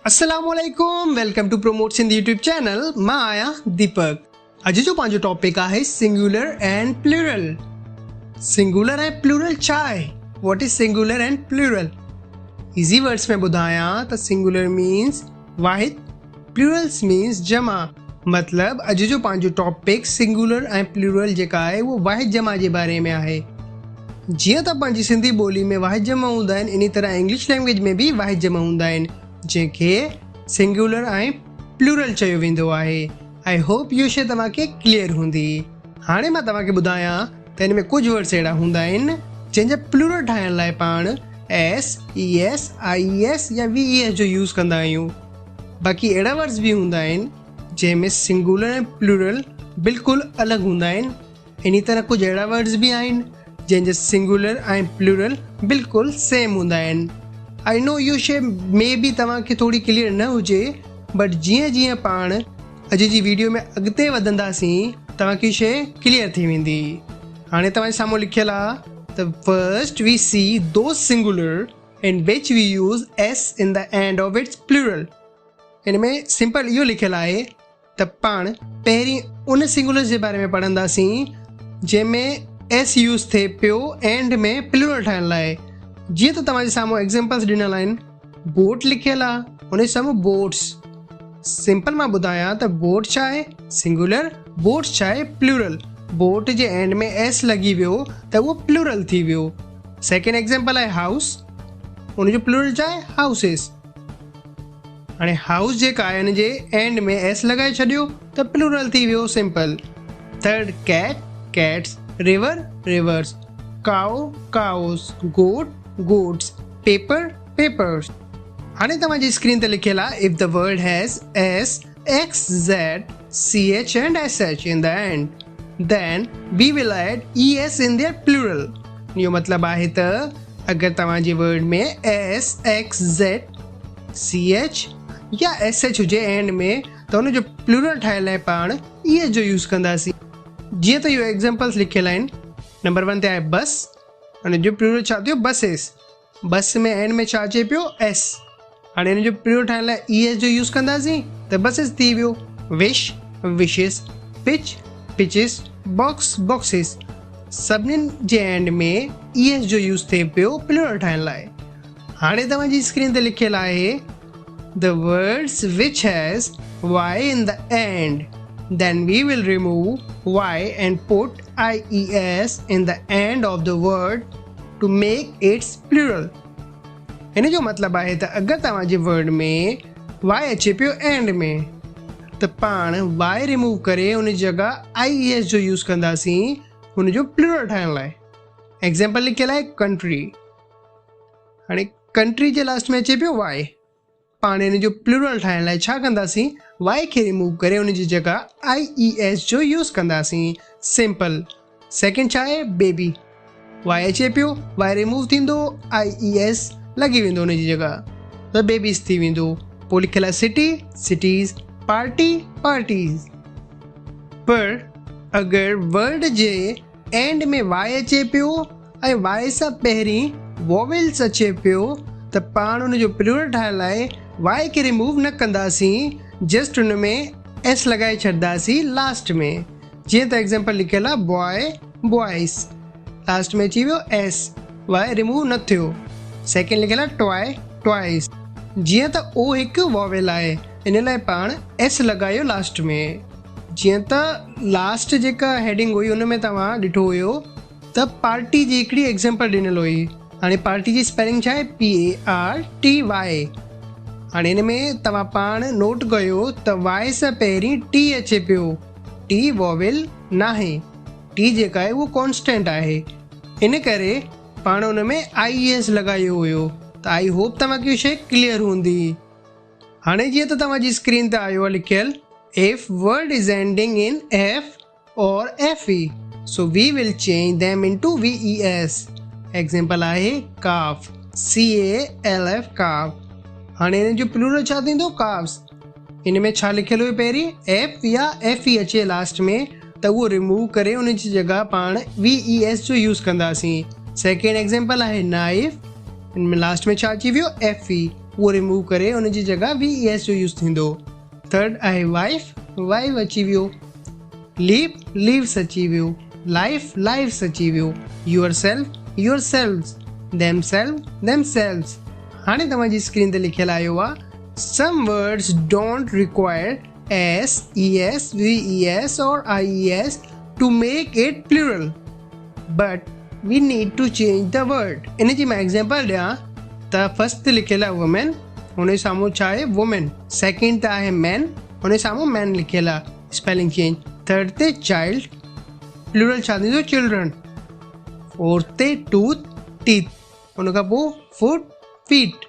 अस्सलामुअलैकुम, welcome to promotes in the YouTube channel. मां आया दीपक। अॼु जो पंहिंजो टॉपिक आहे सिंगुलर एंड प्लूरल। सिंगुलर ऐं प्लूरल छा आहे? What is singular and plural? Easy words में ॿुधायां त सिंगुलर मीन्स वाहिद, प्लूरल्स मीन्स जमा। मतलब अॼु जो पंहिंजो टॉपिक सिंगुलर ऐं प्लूरल जेका आहे उहो वाहिद जमा जे बारे में आहे। जीअं त पंहिंजी सिंधी ॿोली में वाहिद जमा हूंदा आहिनि, इन तरह इंग्लिश लैंग्वेज में बि वाहिद जमा हूंदा आहिनि जंहिंखे सिंगुलर ऐं प्लूरल चयो वेंदो आहे। आई होप इहो शइ तव्हांखे क्लियर हूंदी। हाणे मां तव्हांखे ॿुधायां त हिन में कुझु वर्ड्स अहिड़ा हूंदा आहिनि जंहिंजा प्लूरल ठाहिण लाइ पाण S, E S, I S या वी ई एस जो यूज़ कंदा आहियूं। बाक़ी अहिड़ा वर्ड्स बि हूंदा आहिनि जंहिंमें सिंगुलर ऐं प्लूरल बिल्कुलु अलॻि हूंदा आहिनि। इन तरह कुझु अहिड़ा वर्ड्स बि आहिनि जंहिंजा सिंगुलर ऐं प्लूरल बिल्कुलु सेम हूंदा आहिनि। आई नो इहो शइ में बि तव्हांखे थोरी क्लियर न हुजे, बट जीअं जीअं पाण अॼु जी वीडियो में अॻिते वधंदासीं तव्हांखे शइ क्लियर थी वेंदी। हाणे तव्हांजे साम्हूं लिखियलु आहे त first we see those singular in which we use S in the end of its plural. हिन में सिंपल इहो लिखियलु आहे त पाण पहिरीं उन सिंगुलर जे बारे में पढ़ंदासीं जंहिंमें एस यूज़ थिए पियो एंड में प्लूरल ठाहिण लाइ। जीअं त तव्हांजे साम्हूं एग्ज़ाम्पल्स ॾिनल आहिनि, बोट लिखियलु आहे, हुन साम्हूं बोट्स। सिंपल मां ॿुधायां त बोट छा आहे सिंगुलर, बोट्स छा आहे प्लूरल। बोट जे एंड में एस लॻी वियो त उहो प्लूरल थी वियो। सेकेंड एग्ज़ाम्पल आहे हाउस, हुनजो प्लूरल छा आहे हाउसिस। हाणे हाउस जेका आहे हुन जे एंड में एस लॻाए छॾियो त प्लूरल थी वियो, simple. Third cat, cats. River, rivers. Cow, cows. Goat, goats, paper, papers। हाणे तव्हांजी स्क्रीन ते लिखियलु आहे if the word has S, X, Z, CH and SH in the end, then we will add ES in their plural। इहो मतिलबु आहे त अगरि तव्हांजे वर्ड में S, X, Z, CH या SH हुजे एंड में त हुनजो प्लूरल ठाहिण लाइ पाण ES जो यूज़ कंदासीं। जीअं त इहो एग्ज़ाम्पल्स लिखियलु आहिनि। नंबर 1 ते आहे बस, हाणे जो प्लूरल छा थियो बसिस। बस में एंड में छा अचे पियो एस। हाणे हिन जो प्लूरल ठाहिण लाइ ई एस जो यूज़ कंदासीं त बसिस थी वियो। Wish, wishes. Pitch, pitches. Box, boxes. सभिनीनि जे एंड में ई एस जो यूज़ थिए पियो प्लूरल ठाहिण लाइ। हाणे तव्हांजी स्क्रीन ते लिखियलु आहे the words which has Y in the end, then we will remove y and put ies in the end of the word to make its plural। हिन जो मतिलबु आहे त अगरि तव्हांजे वर्ड में y अचे पियो एंड में त पाण y रिमूव करे हुन जी जॻह ies जो यूज़ कंदासीं हुन जो प्लूरल ठाहिण लाइ। एग्ज़ाम्पल लिखियलु आहे कंट्री। हाणे कंट्री जे लास्ट में अचे पियो y, पाण हिन जो प्लूरल ठाहिण लाइ छा कंदासीं y खे रिमूव करे हुन जी जॻह ies जो यूज़ कंदासीं, सिंपल। सेकेंड छा आहे बेबी। y अचे पियो, y रिमूव थींदो, ies लॻी वेंदो हुन जी जॻह त बेबीज़ थी वेंदो। पोइ लिखियलु आहे सिटी, सिटीज़। Party, parties. पर अगरि वर्ड जे एंड में y अचे पियो ऐं y सां पहिरीं वॉवेल्स अचे पियो त पाण हुन जो प्लूरल ठाहिण लाइ y खे रिमूव न कंदासीं, जस्ट हुन में एस लॻाए छॾंदासीं लास्ट में। जीअं त एग्ज़ाम्पल लिखियलु आहे बॉय, बॉइस। लास्ट में अची वियो एस, वाई रिमूव न थियो। सेकेंड लिखियलु आहे टॉय, टॉइस। जीअं त ओ हिकु वॉवेल आहे इन लाइ पाण एस लॻायो लास्ट में। जीअं त लास्ट जेका हेडिंग हुई हुन में तव्हां ॾिठो हुयो त पार्टी जी हिकिड़ी एग्ज़ाम्पल ॾिनल हुई। हाणे पार्टी जी स्पेलिंग छा आहे PARTY। हाणे हिन में तव्हां पाण नोट कयो त वाई सां पहिरीं टी अचे पियो। टी वॉवेल न आहे, टी जेका आहे उहो कॉन्स्टेंट आहे, इन करे पाण हुन में ies लॻायो हुयो। त आई होप तव्हांखे इहो शइ क्लियर हूंदी। हाणे जीअं त तव्हांजी स्क्रीन ते आयो आहे लिखियलु if word is ending in F or FE, so we will change them into VES। Example आहे काफ, CALF काफ। हाणे हिन जो प्लूरल छा थींदो काव्स। हिन में छा लिखियलु हुयो पहिरीं एफ या FE अचे लास्ट में त उहो रिमूव करे हुन जी जॻह पाण VES जो यूज़ कंदासीं। सेकेंड एग्ज़ाम्पल आहे नाइफ, हिन में लास्ट में छा अची वियो FE। उहो रिमूव करे उन जी जॻह VES जो यूज़ थींदो। थर्ड आहे वाइफ, वाइफ अची वियो। लीव, लीव्स अची वियो। लाइफ, लाइफ्स अची वियो। Your self, your selves. themselves। हाणे तव्हांजी स्क्रीन ते लिखियलु आयो आहे some words don't require S, ES, VES or IES to make it plural, but we need to change the word। इन जी मां एग्जांपल ॾियां त फर्स्ट लिखियलु आहे वुमेन, हुन साम्हूं छा आहे वुमेन। सेकेंड ते आहे मैन, हुन साम्हूं मैन लिखियलु आहे, स्पेलिंग चेंज। थर्ड ते चाइल्ड, प्लूरल छा थींदो चिल्ड्रन। फोर्थ ते टूथ, टीथ, हुन खां पोइ फुट, फीट।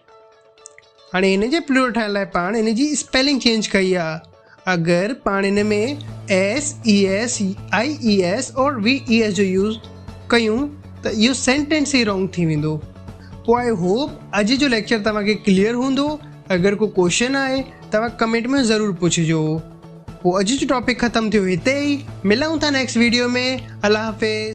हाणे हिन जे प्लूरल ठाहिण लाइ पाण हिन जी स्पेलिंग चेंज कई आहे। अगरि पाण हिन में S, ES, IES और VES जो यूज़ कयूं त इहो सेंटेंस ई रॉन्ग थी वेंदो। पोइ आई होप अॼु जो लेक्चर तव्हांखे क्लियर हूंदो। अगरि को क्वेश्चन आहे तव्हां कमेंट में ज़रूरु पुछिजो। पोइ अॼु जो टॉपिक ख़तमु थियो हिते ई। मिलूं था नेक्स्ट वीडियो में। अल्लाह हाफ़िज़।